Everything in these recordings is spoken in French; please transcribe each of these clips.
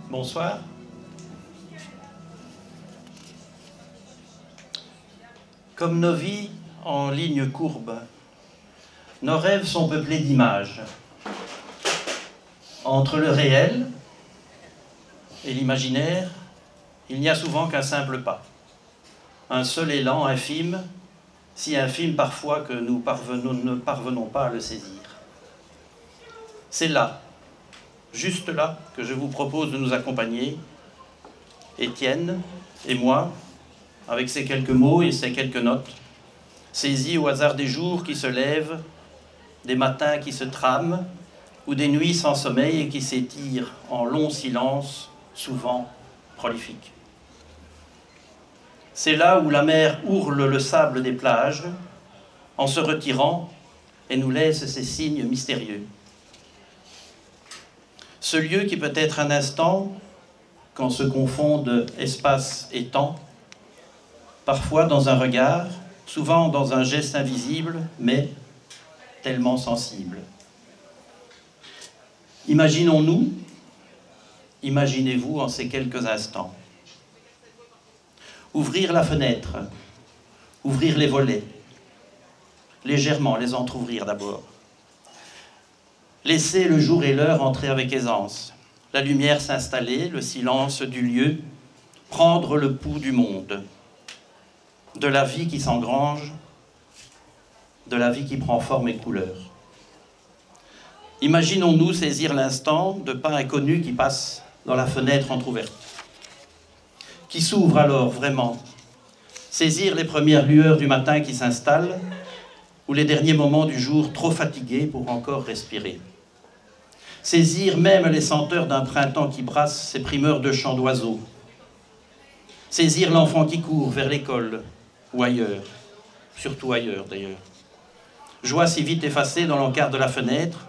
Bonsoir. Comme nos vies en ligne courbe, nos rêves sont peuplés d'images. Entre le réel et l'imaginaire, il n'y a souvent qu'un simple pas. Un seul élan infime, si infime parfois que nous ne parvenons pas à le saisir. C'est là, juste là, que je vous propose de nous accompagner, Étienne et moi, avec ces quelques mots et ces quelques notes, saisis au hasard des jours qui se lèvent, des matins qui se trament, ou des nuits sans sommeil et qui s'étirent en longs silences, souvent prolifiques. C'est là où la mer ourle le sable des plages, en se retirant, et nous laisse ses signes mystérieux. Ce lieu qui peut être un instant, quand se confondent espace et temps, parfois dans un regard, souvent dans un geste invisible, mais tellement sensible. Imaginons-nous, imaginez-vous en ces quelques instants. Ouvrir la fenêtre, ouvrir les volets, légèrement les entr'ouvrir d'abord. Laisser le jour et l'heure entrer avec aisance, la lumière s'installer, le silence du lieu, prendre le pouls du monde, de la vie qui s'engrange, de la vie qui prend forme et couleur. Imaginons-nous saisir l'instant de pas inconnus qui passent dans la fenêtre entr'ouverte, qui s'ouvre alors vraiment, saisir les premières lueurs du matin qui s'installent, ou les derniers moments du jour trop fatigués pour encore respirer. Saisir même les senteurs d'un printemps qui brasse ses primeurs de chants d'oiseaux. Saisir l'enfant qui court vers l'école ou ailleurs, surtout ailleurs d'ailleurs. Joie si vite effacée dans l'encart de la fenêtre,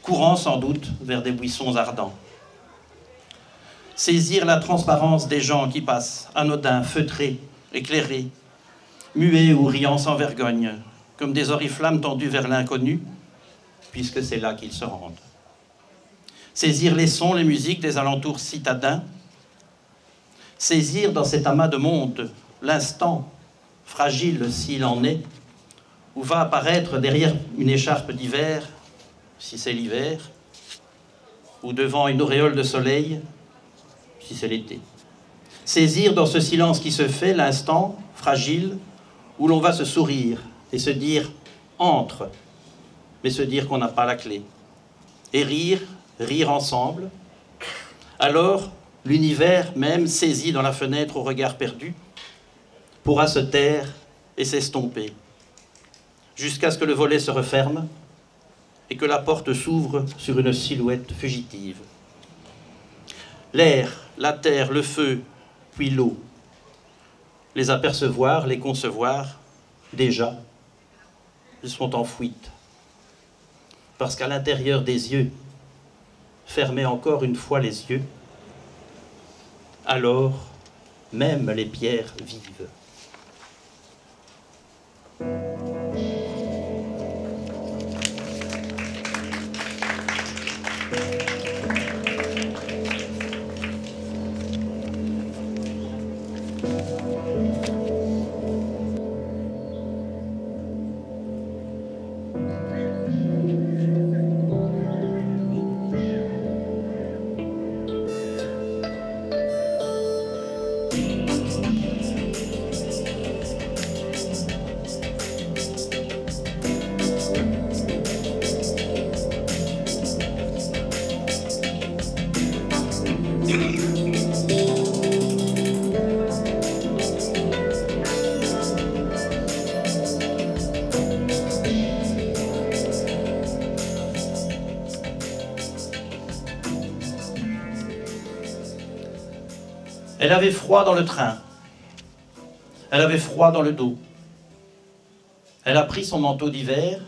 courant sans doute vers des buissons ardents. Saisir la transparence des gens qui passent, anodins, feutrés, éclairés, muets ou riant sans vergogne, comme des oriflammes tendues vers l'inconnu, puisque c'est là qu'ils se rendent. Saisir les sons, les musiques des alentours citadins, saisir dans cet amas de monde l'instant, fragile s'il en est, où va apparaître derrière une écharpe d'hiver, si c'est l'hiver, ou devant une auréole de soleil, si c'est l'été. Saisir dans ce silence qui se fait l'instant, fragile, où l'on va se sourire et se dire « entre », mais se dire qu'on n'a pas la clé. Et rire, rire ensemble. Alors, l'univers même, saisi dans la fenêtre au regard perdu, pourra se taire et s'estomper, jusqu'à ce que le volet se referme et que la porte s'ouvre sur une silhouette fugitive. L'air, la terre, le feu, puis l'eau. Les apercevoir, les concevoir, déjà, ils sont en fuite. Parce qu'à l'intérieur des yeux, fermez encore une fois les yeux, alors même les pierres vivent. Elle avait froid dans le train. Elle avait froid dans le dos. Elle a pris son manteau d'hiver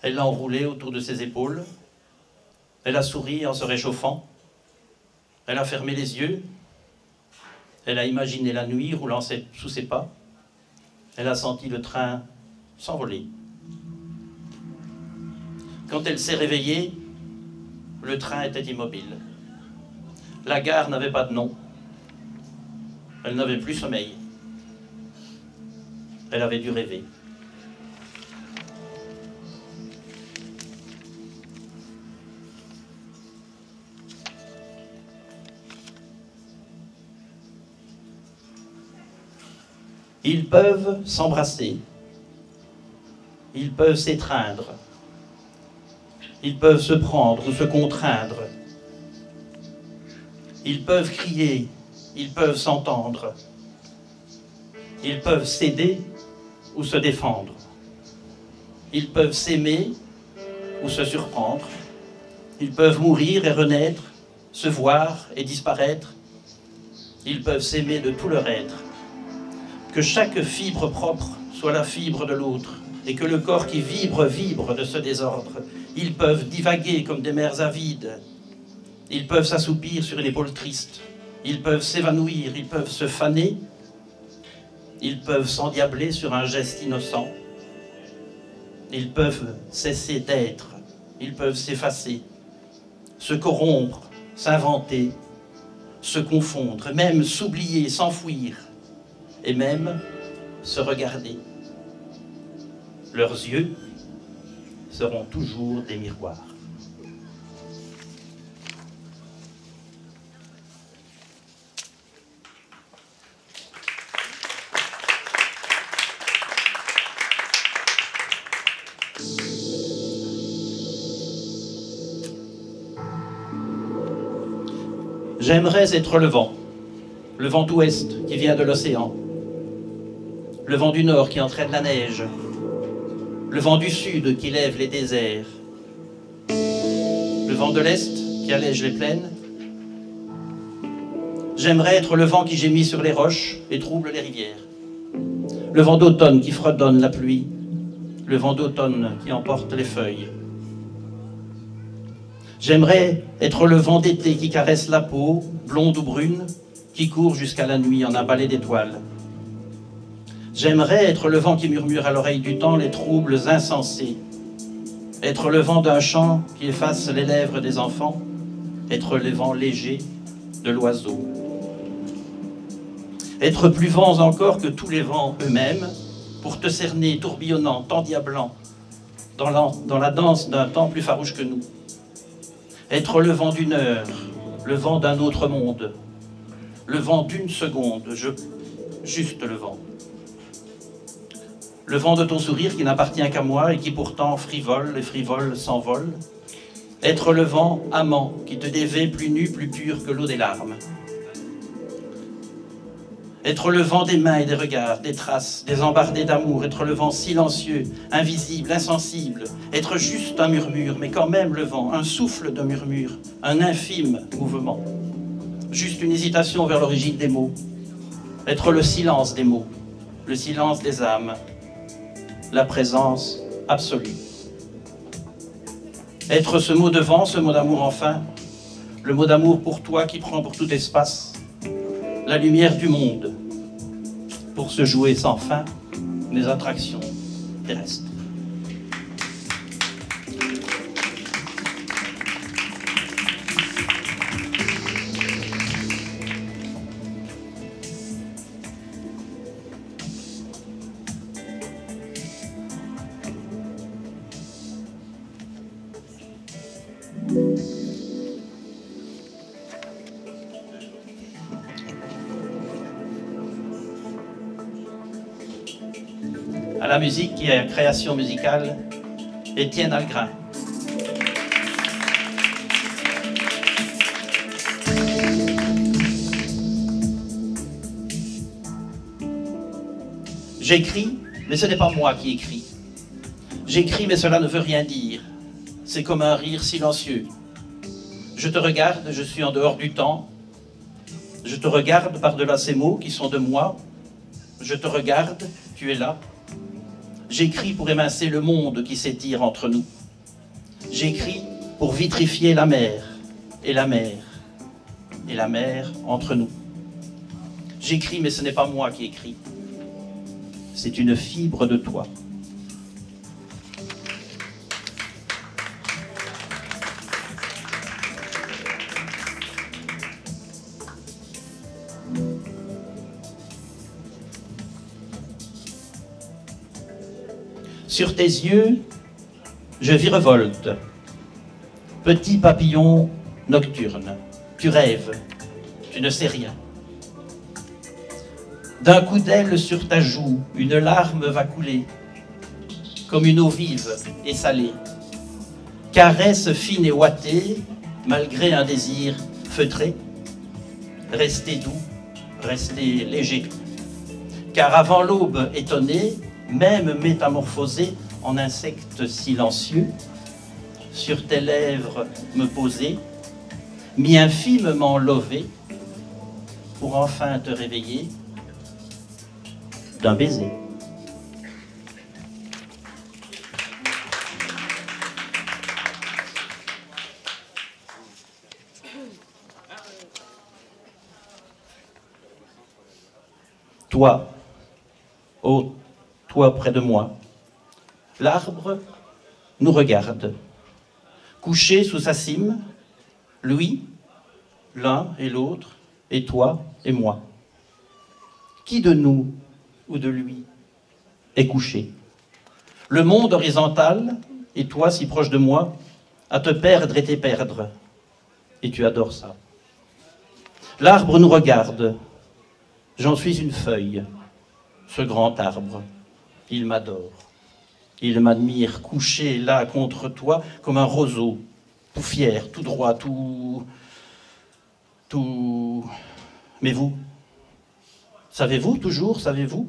Elle l'a enroulé autour de ses épaules. Elle a souri en se réchauffant. Elle a fermé les yeux. Elle a imaginé la nuit roulant sous ses pas. Elle a senti le train s'envoler. Quand elle s'est réveillée, le train était immobile. La gare n'avait pas de nom. Elle n'avait plus sommeil. Elle avait dû rêver. Ils peuvent s'embrasser. Ils peuvent s'étreindre. Ils peuvent se prendre ou se contraindre. Ils peuvent crier. Ils peuvent s'entendre. Ils peuvent céder ou se défendre. Ils peuvent s'aimer ou se surprendre. Ils peuvent mourir et renaître, se voir et disparaître. Ils peuvent s'aimer de tout leur être. Que chaque fibre propre soit la fibre de l'autre, et que le corps qui vibre, vibre de ce désordre. Ils peuvent divaguer comme des mers avides. Ils peuvent s'assoupir sur une épaule triste. Ils peuvent s'évanouir, ils peuvent se faner. Ils peuvent s'endiabler sur un geste innocent. Ils peuvent cesser d'être. Ils peuvent s'effacer, se corrompre, s'inventer, se confondre, même s'oublier, s'enfouir, et même se regarder. Leurs yeux seront toujours des miroirs. J'aimerais être le vent d'ouest qui vient de l'océan, le vent du nord qui entraîne la neige, le vent du sud qui lève les déserts, le vent de l'est qui allège les plaines. J'aimerais être le vent qui gémit sur les roches et trouble les rivières, le vent d'automne qui fredonne la pluie, le vent d'automne qui emporte les feuilles. J'aimerais être le vent d'été qui caresse la peau, blonde ou brune, qui court jusqu'à la nuit en un balai d'étoiles. J'aimerais être le vent qui murmure à l'oreille du temps les troubles insensés. Être le vent d'un chant qui efface les lèvres des enfants. Être le vent léger de l'oiseau. Être plus vents encore que tous les vents eux-mêmes, pour te cerner, tourbillonnant, t'endiablant, dans la danse d'un temps plus farouche que nous. Être le vent d'une heure, le vent d'un autre monde, le vent d'une seconde, juste le vent. Le vent de ton sourire qui n'appartient qu'à moi et qui pourtant frivole, et frivole s'envole. Être le vent amant qui te dévait plus nu, plus pur que l'eau des larmes. Être le vent des mains et des regards, des traces, des embardées d'amour. Être le vent silencieux, invisible, insensible. Être juste un murmure, mais quand même le vent, un souffle de murmure, un infime mouvement. Juste une hésitation vers l'origine des mots. Être le silence des mots, le silence des âmes, la présence absolue. Être ce mot de vent, ce mot d'amour enfin, le mot d'amour pour toi qui prend pour tout espace, la lumière du monde, pour se jouer sans fin les attractions terrestres. À la musique qui est création musicale, Étienne Algrin. J'écris, mais ce n'est pas moi qui écris. J'écris, mais cela ne veut rien dire. C'est comme un rire silencieux. Je te regarde, je suis en dehors du temps. Je te regarde par-delà ces mots qui sont de moi. Je te regarde, tu es là. J'écris pour émincer le monde qui s'étire entre nous. J'écris pour vitrifier la mer et la mer et la mer entre nous. J'écris, mais ce n'est pas moi qui écris. C'est une fibre de toi. Sur tes yeux, je virevolte. Petit papillon nocturne, tu rêves, tu ne sais rien. D'un coup d'aile sur ta joue, une larme va couler, comme une eau vive et salée. Caresse fine et ouatée, malgré un désir feutré. Restez doux, restez léger. Car avant l'aube étonnée, même métamorphosé en insecte silencieux, sur tes lèvres me poser, mi-infimement lové, pour enfin te réveiller d'un baiser. Toi, ô toi près de moi, l'arbre nous regarde, couché sous sa cime, lui, l'un et l'autre, et toi et moi. Qui de nous ou de lui est couché? Le monde horizontal, et toi si proche de moi, à te perdre et t'éperdre, et tu adores ça. L'arbre nous regarde, j'en suis une feuille, ce grand arbre, il m'adore. Il m'admire couché là contre toi comme un roseau, tout fier, tout droit, tout... Mais vous, savez-vous toujours, savez-vous,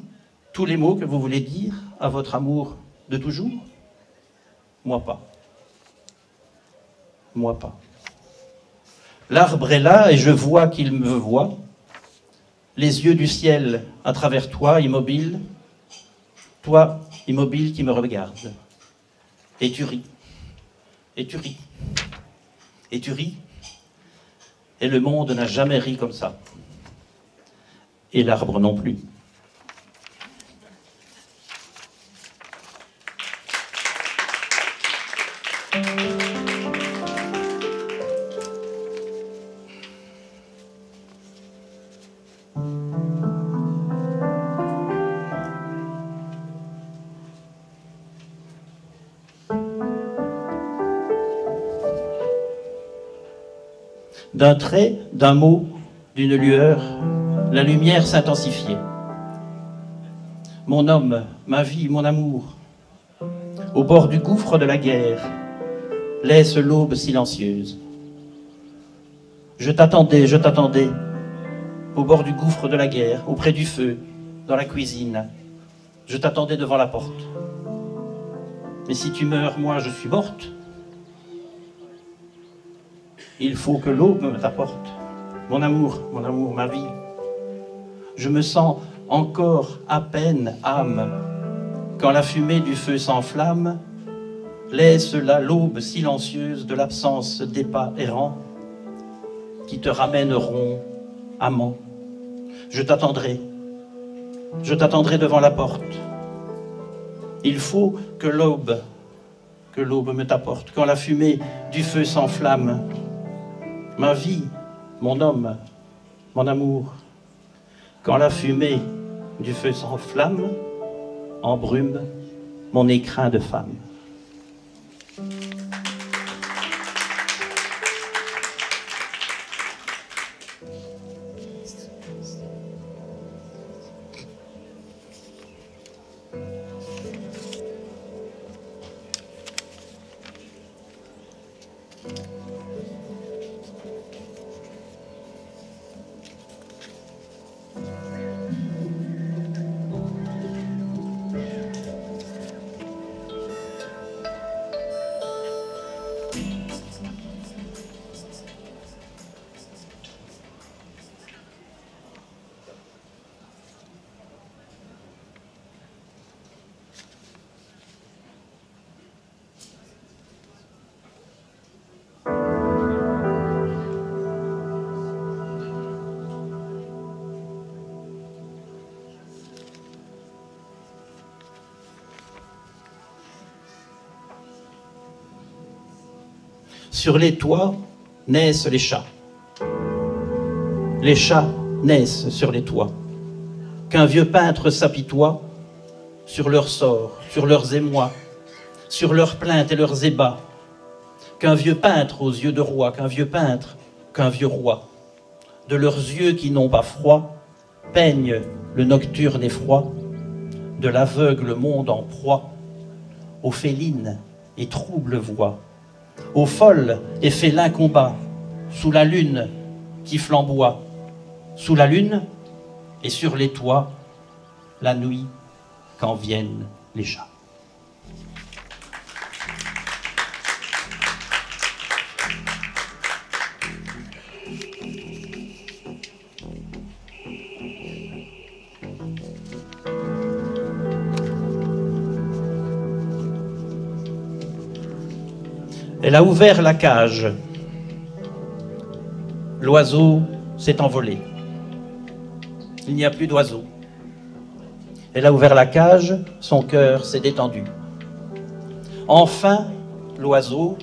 tous les mots que vous voulez dire à votre amour de toujours? Moi pas. Moi pas. L'arbre est là et je vois qu'il me voit, les yeux du ciel à travers toi, immobile, toi, immobile qui me regarde. Et tu ris. Et tu ris. Et tu ris. Et le monde n'a jamais ri comme ça. Et l'arbre non plus. D'un trait, d'un mot, d'une lueur, la lumière s'intensifiait. Mon homme, ma vie, mon amour, au bord du gouffre de la guerre, laisse l'aube silencieuse. Je t'attendais, au bord du gouffre de la guerre, auprès du feu, dans la cuisine. Je t'attendais devant la porte. Mais si tu meurs, moi, je suis morte. Il faut que l'aube me t'apporte. Mon amour, ma vie. Je me sens encore à peine âme, quand la fumée du feu s'enflamme, laisse là l'aube silencieuse de l'absence des pas errants qui te ramèneront, amant. Je t'attendrai devant la porte. Il faut que l'aube me t'apporte, quand la fumée du feu s'enflamme. Ma vie, mon homme, mon amour, quand la fumée du feu s'enflamme, embrume mon écrin de femme. Sur les toits naissent les chats. Les chats naissent sur les toits. Qu'un vieux peintre s'apitoie sur leurs sorts, sur leurs émois, sur leurs plaintes et leurs ébats. Qu'un vieux peintre aux yeux de roi, qu'un vieux peintre, qu'un vieux roi, de leurs yeux qui n'ont pas froid, peignent le nocturne effroi de l'aveugle monde en proie aux félines et troubles voix, aux folles et félins combats, sous la lune qui flamboie, sous la lune et sur les toits, la nuit quand viennent les chats. Elle a ouvert la cage. L'oiseau s'est envolé. Il n'y a plus d'oiseau. Elle a ouvert la cage, son cœur s'est détendu. Enfin, l'oiseau,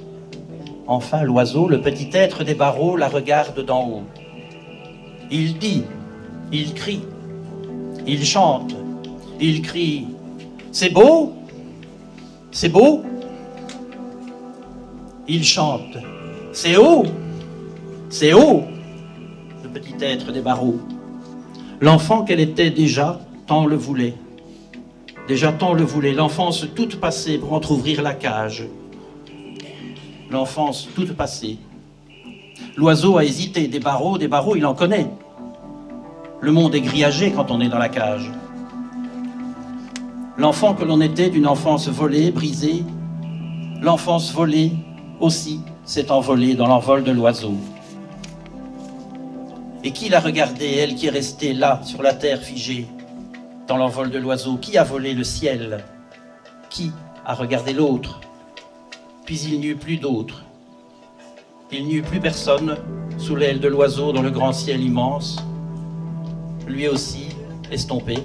le petit être des barreaux, la regarde d'en haut. Il dit, il crie, il chante, il crie. C'est beau, c'est beau. Il chante. C'est haut, c'est haut, le petit être des barreaux. L'enfant qu'elle était déjà, tant le voulait. Déjà tant le voulait. L'enfance toute passée pour entr'ouvrir la cage. L'enfance toute passée. L'oiseau a hésité. Des barreaux, il en connaît. Le monde est grillagé quand on est dans la cage. L'enfant que l'on était d'une enfance volée, brisée, l'enfance volée aussi s'est envolée dans l'envol de l'oiseau. Et qui l'a regardée, elle qui est restée là, sur la terre figée, dans l'envol de l'oiseau? Qui a volé le ciel? Qui a regardé l'autre? Puis il n'y eut plus d'autre. Il n'y eut plus personne sous l'aile de l'oiseau dans le grand ciel immense, lui aussi estompé.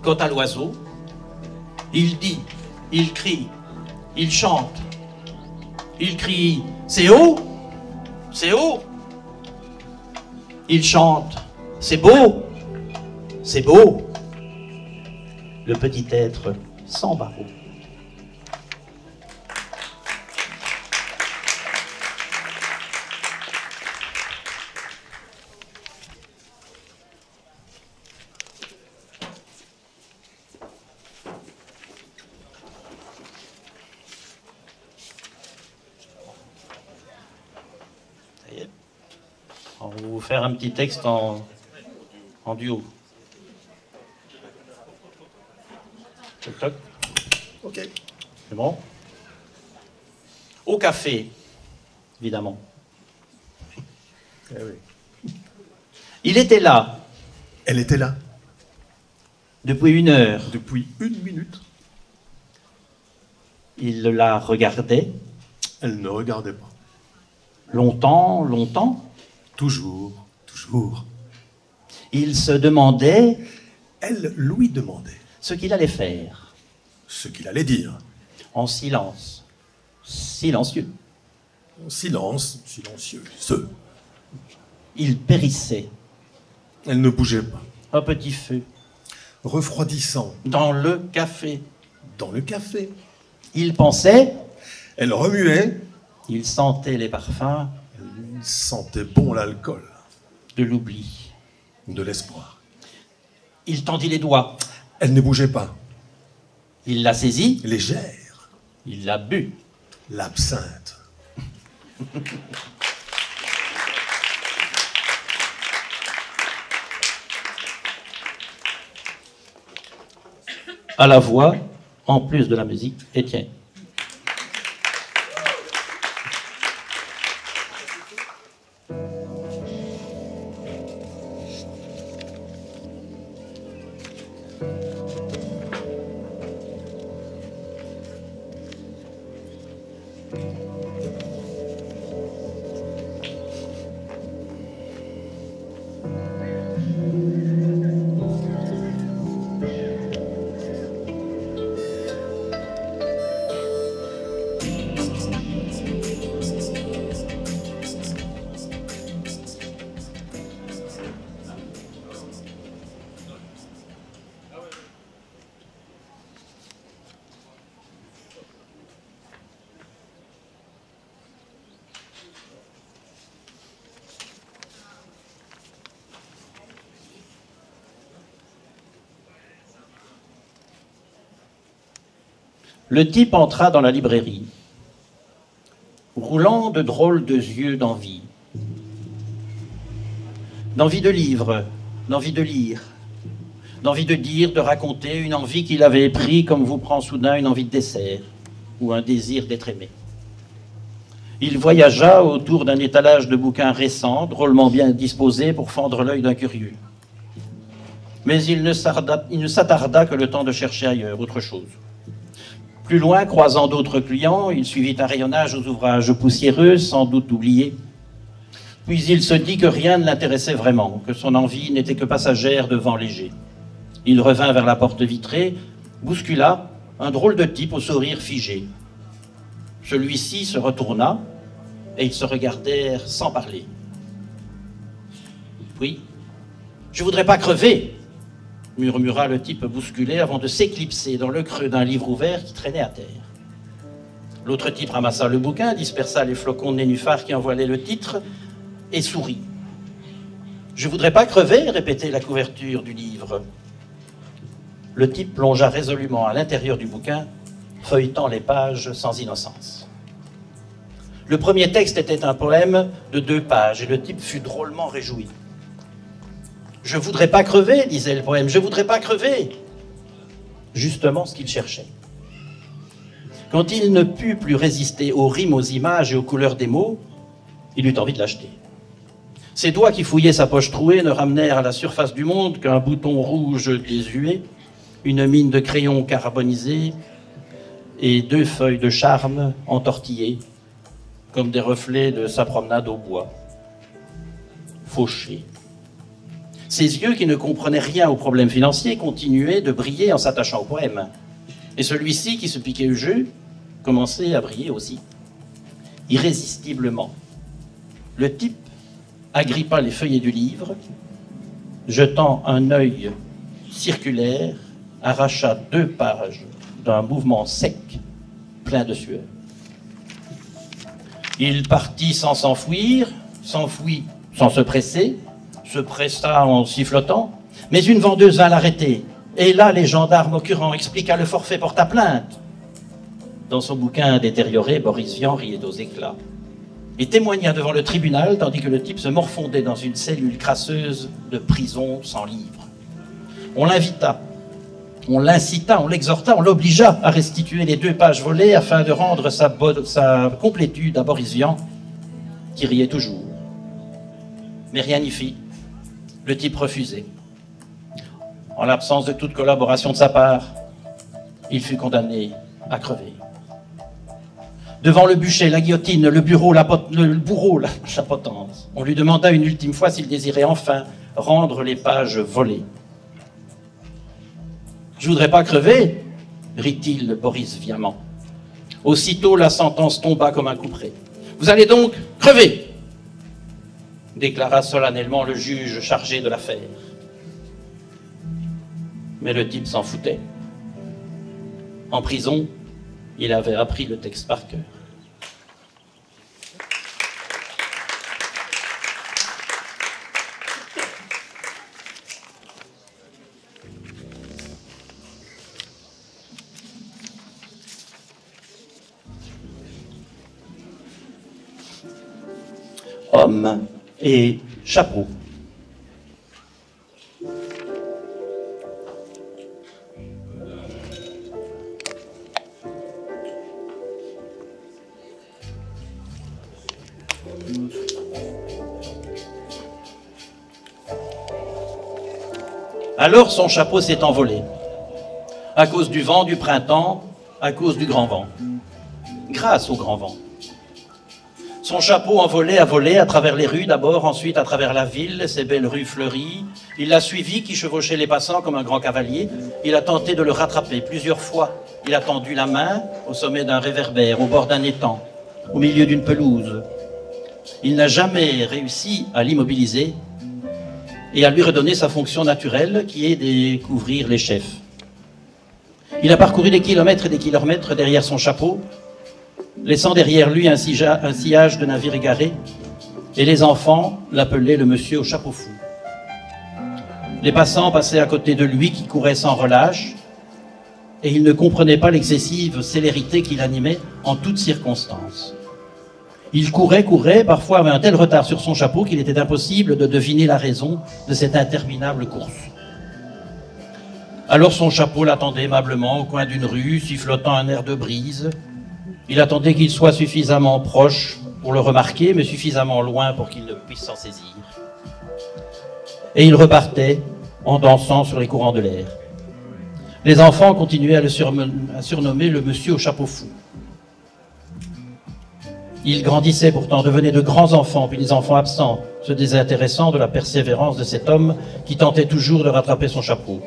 Quant à l'oiseau, il dit, il crie, il chante, il crie, c'est haut, c'est haut. Il chante, c'est beau, c'est beau. Le petit être sans barreaux. On va vous faire un petit texte en duo. Toc, toc. Ok. C'est bon? Au café, évidemment. Eh oui. Il était là. Elle était là. Depuis 1 heure. Depuis 1 minute. Il la regardait. Elle ne regardait pas. Longtemps, longtemps. Toujours, toujours. Il se demandait Elle lui demandait ce qu'il allait faire. ce qu'il allait dire. En silence. Silencieux. Silence, silencieux. Il périssait. Elle ne bougeait pas. Un petit feu. Refroidissant. Dans le café. Dans le café. Il pensait. Elle remuait. Il sentait les parfums. Elle sentait bon l'alcool. De l'oubli. De l'espoir. Il tendit les doigts. Elle ne bougeait pas. Il la saisit. Légère. Il l'a bu. L'absinthe. À la voix, en plus de la musique, Étienne. Le type entra dans la librairie, roulant de drôles de yeux d'envie. D'envie de livre, d'envie de lire, d'envie de dire, de raconter, une envie qu'il avait pris comme vous prend soudain une envie de dessert ou un désir d'être aimé. Il voyagea autour d'un étalage de bouquins récents, drôlement bien disposés pour fendre l'œil d'un curieux. Mais il ne s'attarda que le temps de chercher ailleurs, autre chose. Plus loin, croisant d'autres clients, il suivit un rayonnage aux ouvrages poussiéreux, sans doute oubliés. Puis il se dit que rien ne l'intéressait vraiment, que son envie n'était que passagère de vent léger. Il revint vers la porte vitrée, bouscula un drôle de type au sourire figé. Celui-ci se retourna et ils se regardèrent sans parler. Puis, « Je voudrais pas crever !» murmura le type bousculé avant de s'éclipser dans le creux d'un livre ouvert qui traînait à terre. L'autre type ramassa le bouquin, dispersa les flocons de nénuphar qui en voilaient le titre et sourit. « Je voudrais pas crever !» répétait la couverture du livre. Le type plongea résolument à l'intérieur du bouquin, feuilletant les pages sans innocence. Le premier texte était un poème de 2 pages et le type fut drôlement réjoui. « Je voudrais pas crever !» disait le poème, « je voudrais pas crever !» Justement ce qu'il cherchait. Quand il ne put plus résister aux rimes, aux images et aux couleurs des mots, il eut envie de l'acheter. Ses doigts qui fouillaient sa poche trouée ne ramenèrent à la surface du monde qu'un bouton rouge désuet, une mine de crayon carbonisé et 2 feuilles de charme entortillées, comme des reflets de sa promenade au bois. Fauché. Ses yeux, qui ne comprenaient rien aux problèmes financiers, continuaient de briller en s'attachant au poème. Et celui-ci, qui se piquait au jeu, commençait à briller aussi. Irrésistiblement. Le type agrippa les feuillets du livre, jetant un œil circulaire, arracha 2 pages d'un mouvement sec, plein de sueur. Il partit sans s'enfuir, s'enfuit sans se presser, se pressa en sifflotant, mais une vendeuse vint l'arrêter. Et là, les gendarmes occurrents expliqua le forfait porta plainte. Dans son bouquin détérioré, Boris Vian riait aux éclats et témoigna devant le tribunal, tandis que le type se morfondait dans une cellule crasseuse de prison sans livre. On l'invita, on l'incita, on l'exhorta, on l'obligea à restituer les 2 pages volées afin de rendre sa complétude à Boris Vian, qui riait toujours. Mais rien n'y fit. Le type refusait. En l'absence de toute collaboration de sa part, il fut condamné à crever. Devant le bûcher, la guillotine, le bourreau, la potence, on lui demanda une ultime fois s'il désirait enfin rendre les pages volées. « Je voudrais pas crever !» rit-il Boris Viamment. Aussitôt, la sentence tomba comme un couperet. « Vous allez donc crever !» déclara solennellement le juge chargé de l'affaire. Mais le type s'en foutait. En prison, il avait appris le texte par cœur. Homme et chapeau. Alors son chapeau s'est envolé, à cause du vent du printemps, à cause du grand vent, grâce au grand vent. Son chapeau envolé a volé à travers les rues d'abord, ensuite à travers la ville, ces belles rues fleuries. Il l'a suivi, qui chevauchait les passants comme un grand cavalier. Il a tenté de le rattraper plusieurs fois. Il a tendu la main au sommet d'un réverbère, au bord d'un étang, au milieu d'une pelouse. Il n'a jamais réussi à l'immobiliser et à lui redonner sa fonction naturelle, qui est de couvrir les chefs. Il a parcouru des kilomètres et des kilomètres derrière son chapeau, laissant derrière lui un sillage de navires égarés, et les enfants l'appelaient le monsieur au chapeau fou. Les passants passaient à côté de lui qui courait sans relâche, et il ne comprenait pas l'excessive célérité qui l'animait en toutes circonstances. Il courait, parfois avait un tel retard sur son chapeau qu'il était impossible de deviner la raison de cette interminable course. Alors son chapeau l'attendait aimablement au coin d'une rue, sifflotant un air de brise. Il attendait qu'il soit suffisamment proche pour le remarquer, mais suffisamment loin pour qu'il ne puisse s'en saisir. Et il repartait en dansant sur les courants de l'air. Les enfants continuaient à le surnommer le monsieur au chapeau fou. Ils grandissaient pourtant, devenaient de grands enfants, puis des enfants absents, se désintéressant de la persévérance de cet homme qui tentait toujours de rattraper son chapeau.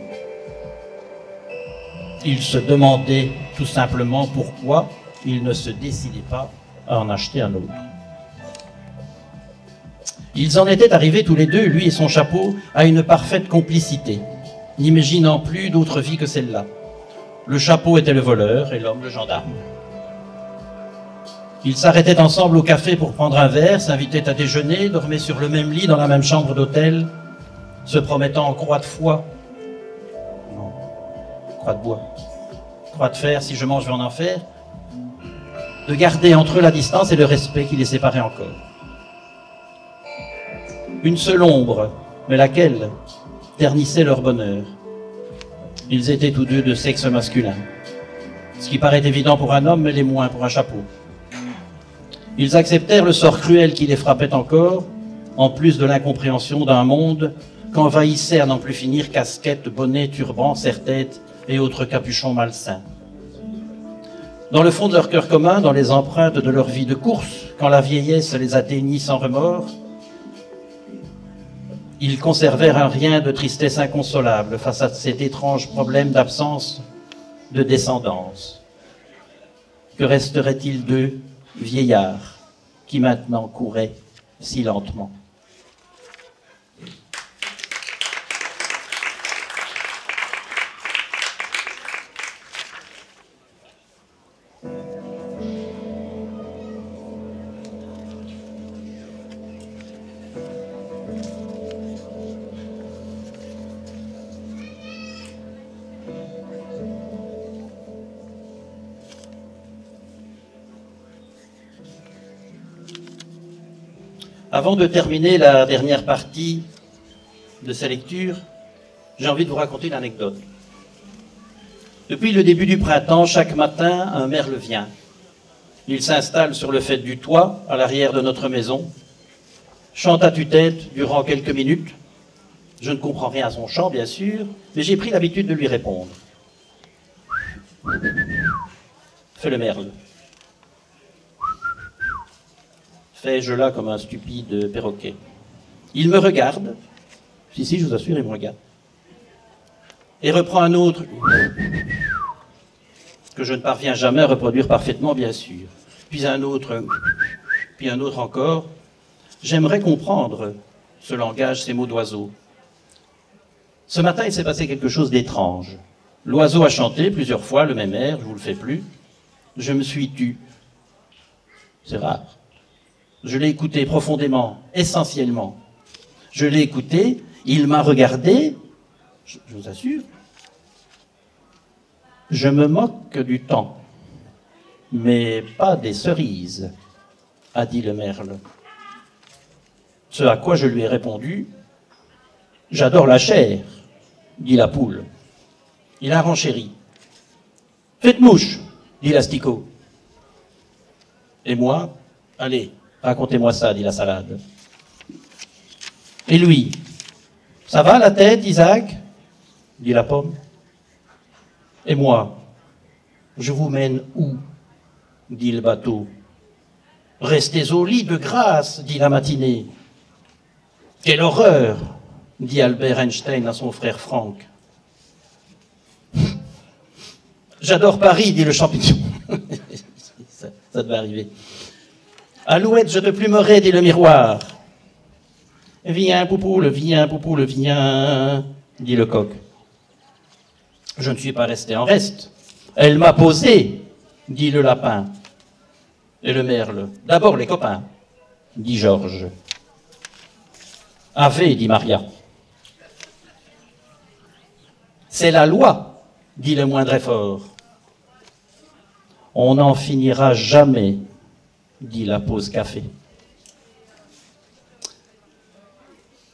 Ils se demandaient tout simplement pourquoi il ne se décidait pas à en acheter un autre. Ils en étaient arrivés tous les deux, lui et son chapeau, à une parfaite complicité, n'imaginant plus d'autre vie que celle-là. Le chapeau était le voleur et l'homme le gendarme. Ils s'arrêtaient ensemble au café pour prendre un verre, s'invitaient à déjeuner, dormaient sur le même lit dans la même chambre d'hôtel, se promettant en croix de foi. Non, croix de bois. Croix de fer, si je mange, je vais en enfer. De garder entre eux la distance et le respect qui les séparait encore. Une seule ombre, mais laquelle, ternissait leur bonheur. Ils étaient tous deux de sexe masculin, ce qui paraît évident pour un homme, mais l'est moins pour un chapeau. Ils acceptèrent le sort cruel qui les frappait encore, en plus de l'incompréhension d'un monde qu'envahissaient à n'en plus finir casquettes, bonnets, turbans, serre-têtes et autres capuchons malsains. Dans le fond de leur cœur commun, dans les empreintes de leur vie de course, quand la vieillesse les atteignit sans remords, ils conservèrent un rien de tristesse inconsolable face à cet étrange problème d'absence de descendance. Que resterait-il d'eux, vieillards, qui maintenant couraient si lentement? Avant de terminer la dernière partie de sa lecture, j'ai envie de vous raconter une anecdote. Depuis le début du printemps, chaque matin, un merle vient. Il s'installe sur le faîte du toit, à l'arrière de notre maison, chante à tue-tête durant quelques minutes. Je ne comprends rien à son chant, bien sûr, mais j'ai pris l'habitude de lui répondre. Fait le merle. Fais-je là comme un stupide perroquet. Il me regarde, si, je vous assure, il me regarde, et reprend un autre, que je ne parviens jamais à reproduire parfaitement, bien sûr. Puis un autre, puis un autre encore. J'aimerais comprendre ce langage, ces mots d'oiseau. Ce matin, il s'est passé quelque chose d'étrange. L'oiseau a chanté plusieurs fois le même air, je ne vous le fais plus. Je me suis tu. C'est rare. Je l'ai écouté profondément, essentiellement. Je l'ai écouté, il m'a regardé, je vous assure. Je me moque du temps, mais pas des cerises, a dit le merle. Ce à quoi je lui ai répondu, j'adore la chair, dit la poule. Il a renchéri. Faites mouche, dit l'asticot. Et moi, allez, racontez-moi ça, dit la salade. Et lui, ça va la tête, Isaac, dit la pomme. Et moi, je vous mène où, dit le bateau. Restez au lit de grâce, dit la matinée. Quelle horreur, dit Albert Einstein à son frère Franck. J'adore Paris, dit le champignon. ça devait arriver. Alouette, je te plumerai, dit le miroir. Viens, poupoule, viens, dit le coq. Je ne suis pas resté en reste. Elle m'a posé, dit le lapin. Et le merle. D'abord les copains, dit Georges. Ave, dit Maria. C'est la loi, dit le moindre effort. On n'en finira jamais, dit la pause café.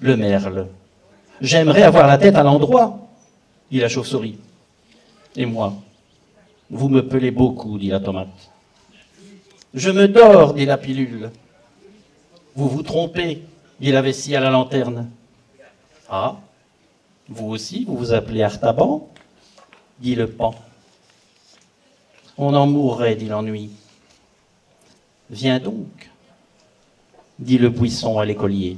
Le merle. J'aimerais avoir la tête à l'endroit, dit la chauve-souris. Et moi, vous me pelez beaucoup, dit la tomate. Je me dors, dit la pilule. Vous vous trompez, dit la vessie à la lanterne. Ah, vous aussi, vous vous appelez Artaban, dit le pan. On en mourrait, dit l'ennui. Viens donc, dit le buisson à l'écolier.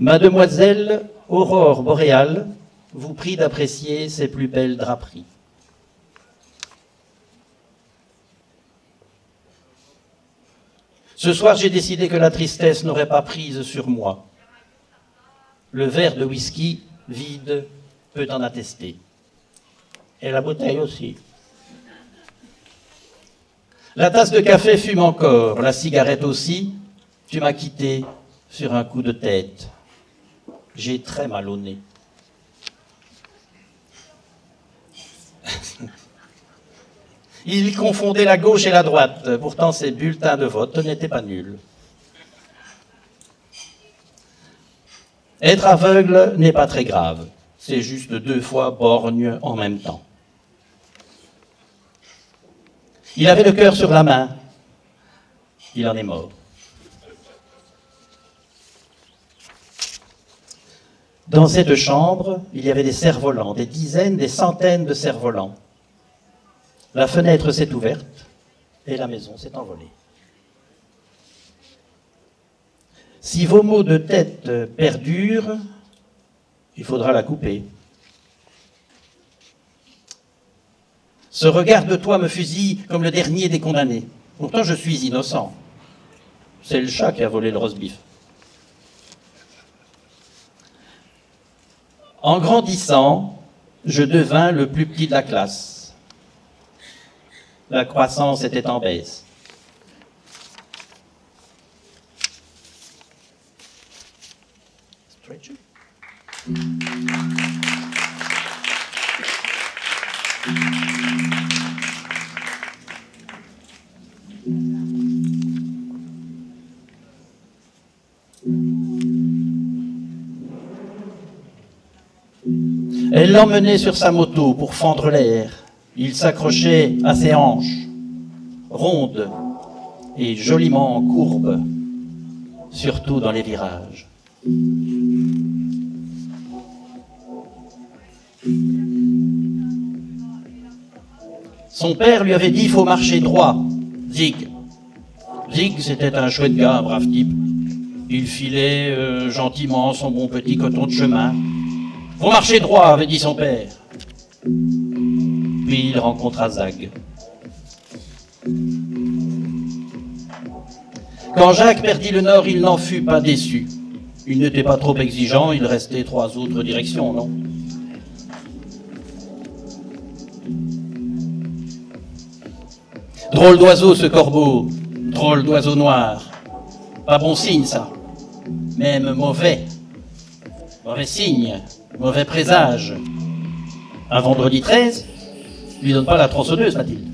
Mademoiselle Aurore Boréale vous prie d'apprécier ses plus belles draperies. Ce soir, j'ai décidé que la tristesse n'aurait pas prise sur moi. Le verre de whisky vide peut en attester. Et la bouteille aussi. La tasse de café fume encore, la cigarette aussi. Tu m'as quitté sur un coup de tête. J'ai très mal au nez. Il confondait la gauche et la droite. Pourtant, ses bulletins de vote n'étaient pas nuls. Être aveugle n'est pas très grave. C'est juste 2 fois borgne en même temps. Il avait le cœur sur la main. Il en est mort. Dans cette chambre, il y avait des cerfs-volants, des dizaines, des centaines de cerfs-volants. La fenêtre s'est ouverte et la maison s'est envolée. Si vos maux de tête perdurent, il faudra la couper. Ce regard de toi me fusille comme le dernier des condamnés. Pourtant, je suis innocent. C'est le chat qui a volé le roast-beef. En grandissant, je devins le plus petit de la classe. La croissance était en baisse. Elle l'emmenait sur sa moto pour fendre l'air. Il s'accrochait à ses hanches, rondes et joliment courbes, surtout dans les virages. Son père lui avait dit « il faut marcher droit ». Zig. Zig, c'était un chouette gars, un brave type. Il filait gentiment son bon petit coton de chemin. « Faut marcher droit », avait dit son père. Puis il rencontra Zag. Quand Jacques perdit le nord, il n'en fut pas déçu. Il n'était pas trop exigeant, il restait 3 autres directions, non? Drôle d'oiseau, ce corbeau, drôle d'oiseau noir. Pas bon signe, ça. Même mauvais. Mauvais signe, mauvais présage. Un vendredi 13, lui donne pas la tronçonneuse, Mathilde.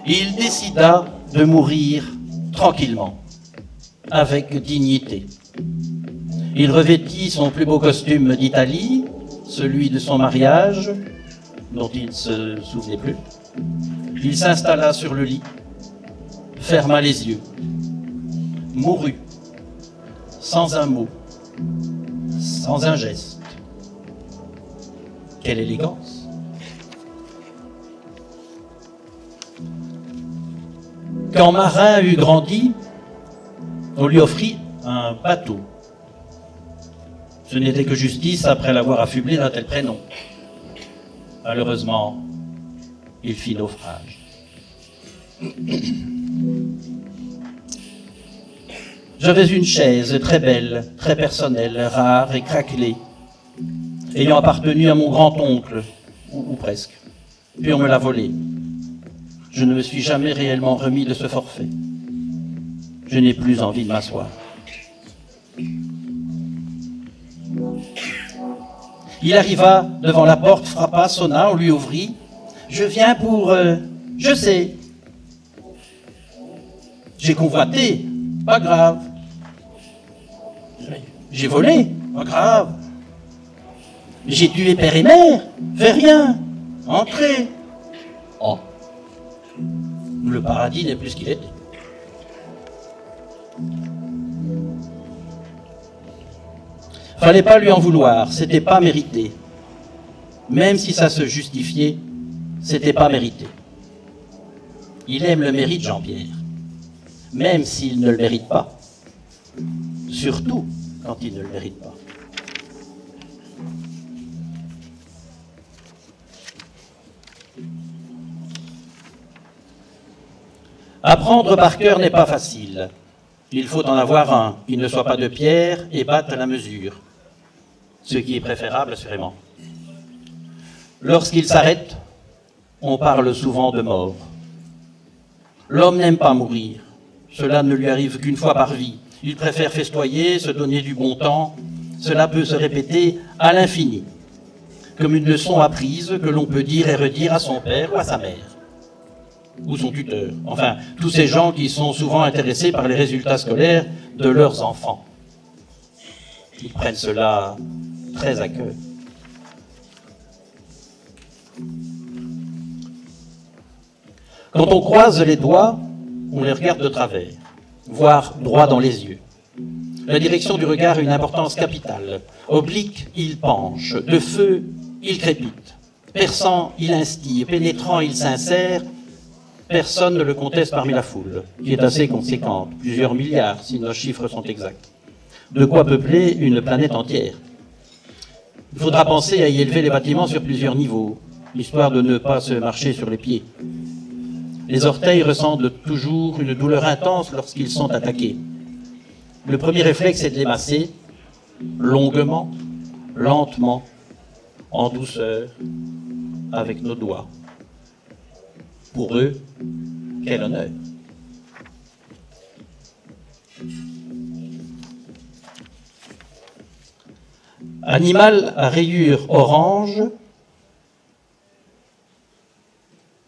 Il décida de mourir tranquillement, avec dignité. Il revêtit son plus beau costume d'Italie, celui de son mariage, dont il ne se souvenait plus. Il s'installa sur le lit, ferma les yeux, mourut, sans un mot, sans un geste. Quelle élégance! Quand Marin eut grandi, on lui offrit un bateau. Ce n'était que justice après l'avoir affublé d'un tel prénom. Malheureusement, il fit naufrage. J'avais une chaise très belle, très personnelle, rare et craquelée. ayant appartenu à mon grand-oncle, ou presque. Puis on me l'a volé. Je ne me suis jamais réellement remis de ce forfait. Je n'ai plus envie de m'asseoir. Il arriva devant la porte, frappa, sonna, on lui ouvrit. Je viens pour... je sais. J'ai convoité, pas grave. J'ai volé, pas grave. J'ai tué père et mère, fais rien. Entrez. Oh. Le paradis n'est plus ce qu'il était. Fallait pas lui en vouloir, c'était pas mérité. Même si ça se justifiait, c'était pas mérité. Il aime le mérite, Jean-Pierre, même s'il ne le mérite pas. Surtout quand il ne le mérite pas. Apprendre par cœur n'est pas facile. Il faut en avoir un qui ne soit pas de pierre et batte la mesure. Ce qui est préférable, assurément. Lorsqu'il s'arrête, on parle souvent de mort. L'homme n'aime pas mourir. Cela ne lui arrive qu'une fois par vie. Il préfère festoyer, se donner du bon temps. Cela peut se répéter à l'infini, comme une leçon apprise que l'on peut dire et redire à son père ou à sa mère, ou son tuteur. Enfin, tous ces gens qui sont souvent intéressés par les résultats scolaires de leurs enfants. Ils prennent cela très à cœur. Quand on croise les doigts, on les regarde de travers, voire droit dans les yeux. La direction du regard a une importance capitale. Oblique, il penche. De feu, il crépite. Perçant, il instille. Pénétrant, il s'insère. Personne ne le conteste parmi la foule, qui est assez conséquente, plusieurs milliards si nos chiffres sont exacts. De quoi peupler une planète entière. Il faudra penser à y élever les bâtiments sur plusieurs niveaux, histoire de ne pas se marcher sur les pieds. Les orteils ressentent toujours une douleur intense lorsqu'ils sont attaqués. Le premier réflexe est de les masser, longuement, lentement, en douceur, avec nos doigts. Pour eux, quel honneur. Animal à rayures orange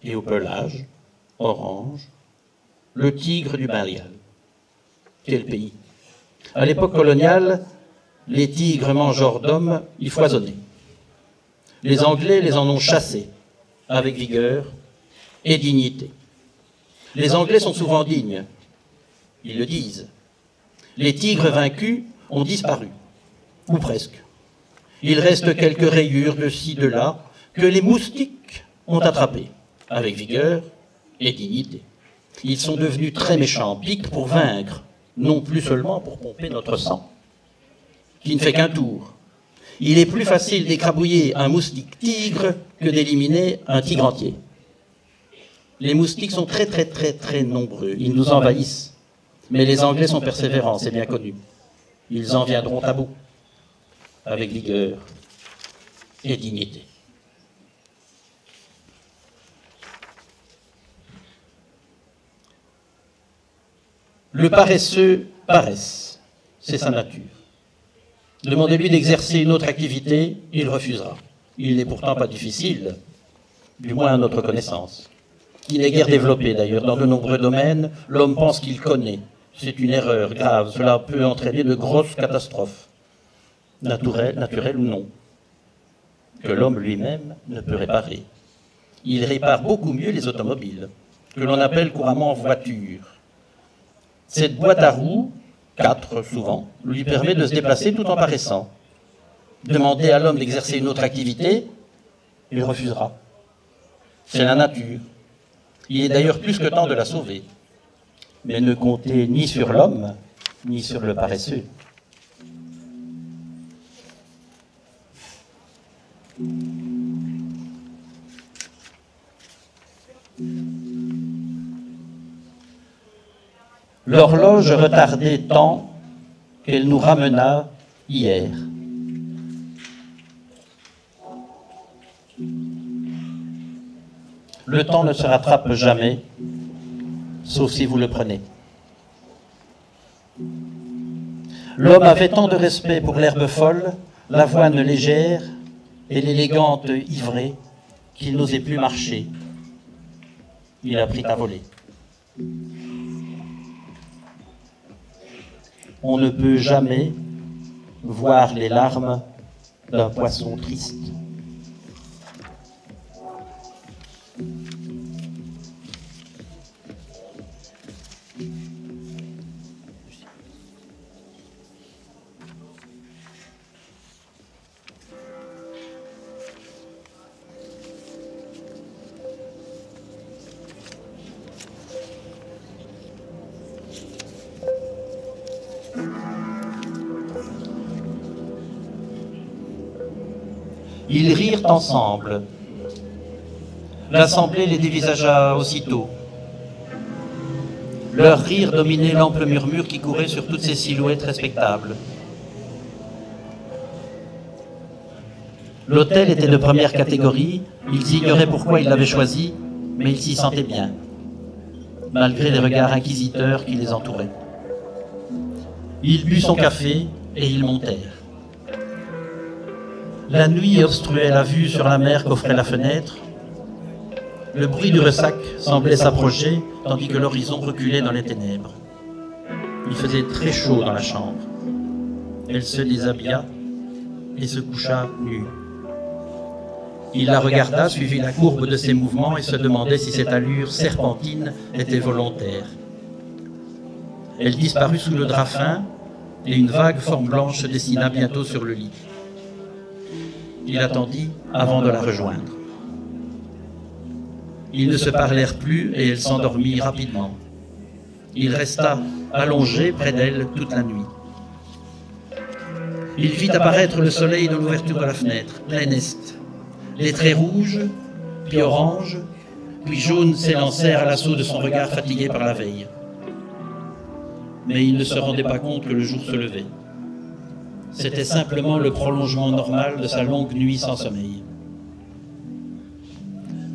et au pelage orange, le tigre du Bengale. Quel pays! À l'époque coloniale, les tigres mangeurs d'hommes y foisonnaient. Les Anglais les en ont chassés avec vigueur et dignité. Les Anglais sont souvent dignes, ils le disent. Les tigres vaincus ont disparu, ou presque. Il reste quelques rayures de ci, de là, que les moustiques ont attrapées, avec vigueur et dignité. Ils sont devenus très méchants, piquent pour vaincre, non plus seulement pour pomper notre sang, qui ne fait qu'un tour. Il est plus facile d'écrabouiller un moustique tigre que d'éliminer un tigre entier. Les moustiques sont très, très, très, très nombreux. Ils nous envahissent. Mais les Anglais sont persévérants, c'est bien connu. Ils en viendront à bout, avec vigueur et dignité. Le paresseux paresse, c'est sa nature. Demandez-lui d'exercer une autre activité, il refusera. Il n'est pourtant pas difficile, du moins à notre connaissance. Il n'est guère développé d'ailleurs. Dans de nombreux domaines, l'homme pense qu'il connaît. C'est une erreur grave. Cela peut entraîner de grosses catastrophes, naturelles ou non, que l'homme lui-même ne peut réparer. Il répare beaucoup mieux les automobiles, que l'on appelle couramment voitures. Cette boîte à roues, 4 souvent, lui permet de se déplacer tout en paraissant. Demandez à l'homme d'exercer une autre activité, il refusera. C'est la nature. Il est d'ailleurs plus que temps de la sauver. Mais ne comptez ni sur l'homme, ni sur le paresseux. L'horloge retardait tant qu'elle nous ramena hier. Le temps ne se rattrape jamais, sauf si vous le prenez. L'homme avait tant de respect pour l'herbe folle, l'avoine légère et l'élégante ivrée qu'il n'osait plus marcher. Il apprit à voler. On ne peut jamais voir les larmes d'un poisson triste. Ils rirent ensemble. L'assemblée les dévisagea aussitôt. Leur rire dominait l'ample murmure qui courait sur toutes ces silhouettes respectables. L'hôtel était de première catégorie, ils ignoraient pourquoi ils l'avaient choisi, mais ils s'y sentaient bien, malgré les regards inquisiteurs qui les entouraient. Il but son café et ils montèrent. La nuit obstruait la vue sur la mer qu'offrait la fenêtre. Le bruit du ressac semblait s'approcher, tandis que l'horizon reculait dans les ténèbres. Il faisait très chaud dans la chambre. Elle se déshabilla et se coucha nue. Il la regarda, suivit la courbe de ses mouvements et se demandait si cette allure serpentine était volontaire. Elle disparut sous le drap fin et une vague forme blanche se dessina bientôt sur le lit. Il attendit avant de la rejoindre. Ils ne se parlèrent plus et elle s'endormit rapidement. Il resta allongé près d'elle toute la nuit. Il vit apparaître le soleil dans l'ouverture de la fenêtre, plein est. Les traits rouges, puis orange, puis jaune s'élancèrent à l'assaut de son regard fatigué par la veille. Mais il ne se rendait pas compte que le jour se levait. C'était simplement le prolongement normal de sa longue nuit sans sommeil.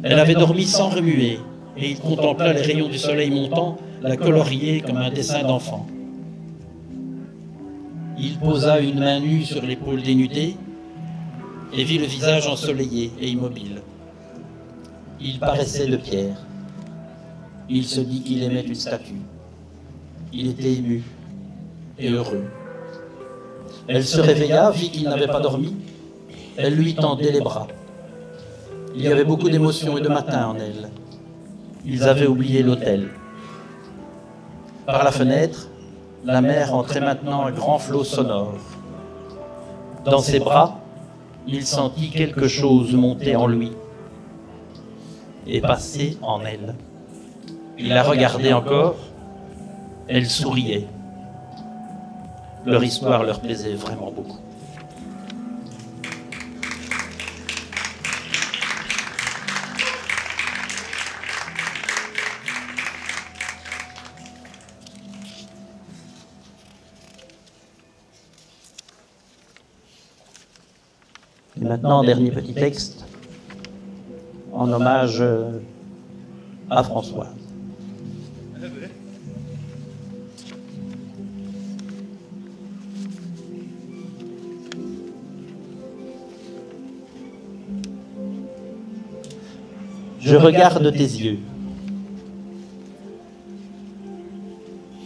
Elle avait dormi sans remuer, et il contempla les rayons du soleil montant, la colorier comme un dessin d'enfant. Il posa une main nue sur l'épaule dénudée et vit le visage ensoleillé et immobile. Il paraissait de pierre. Il se dit qu'il aimait une statue. Il était ému et heureux. Elle se réveilla, vit qu'il n'avait pas dormi. Elle lui tendait les bras. Il y avait beaucoup d'émotions et de matin en elle. Ils avaient oublié l'hôtel. Par la fenêtre, la mer entrait maintenant un grand flot sonore. Dans ses bras, il sentit quelque chose monter en lui et passer en elle. Il la regardait encore. Elle souriait. Leur histoire leur plaisait vraiment beaucoup. Et maintenant, dernier petit texte en hommage à Françoise. Je regarde tes yeux.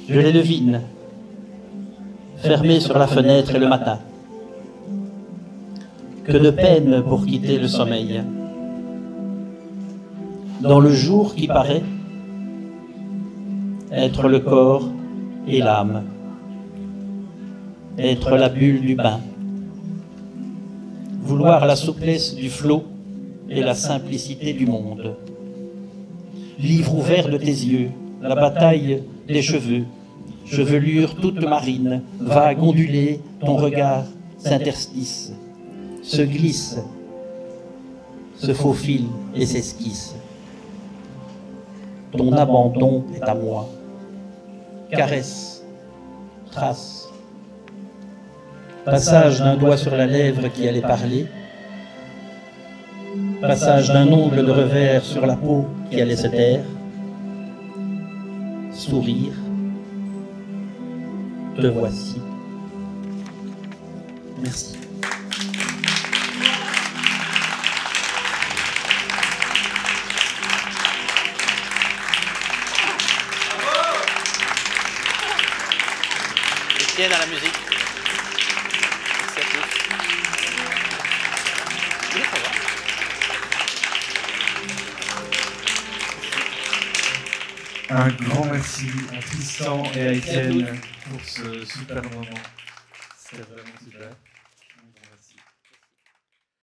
Je les devine, fermés sur la fenêtre et le matin. Que de peine pour quitter le sommeil. Dans le jour qui paraît être le corps et l'âme, être la bulle du bain, vouloir la souplesse du flot et la simplicité du monde. Livre ouvert de tes yeux, la bataille des cheveux, chevelure toute marine, vague ondulée, ton regard s'interstice, se glisse, se faufile et s'esquisse. Ton abandon est à moi. Caresse, trace. Passage d'un doigt sur la lèvre qui allait parler. Passage d'un ongle de revers sur la peau qui allait se taire. Sourire. Te voici. Merci. Étienne à la musique. Merci à tous. Oui, ça va. Un grand merci à Tristan et à Étienne pour ce super moment. C'était vraiment super.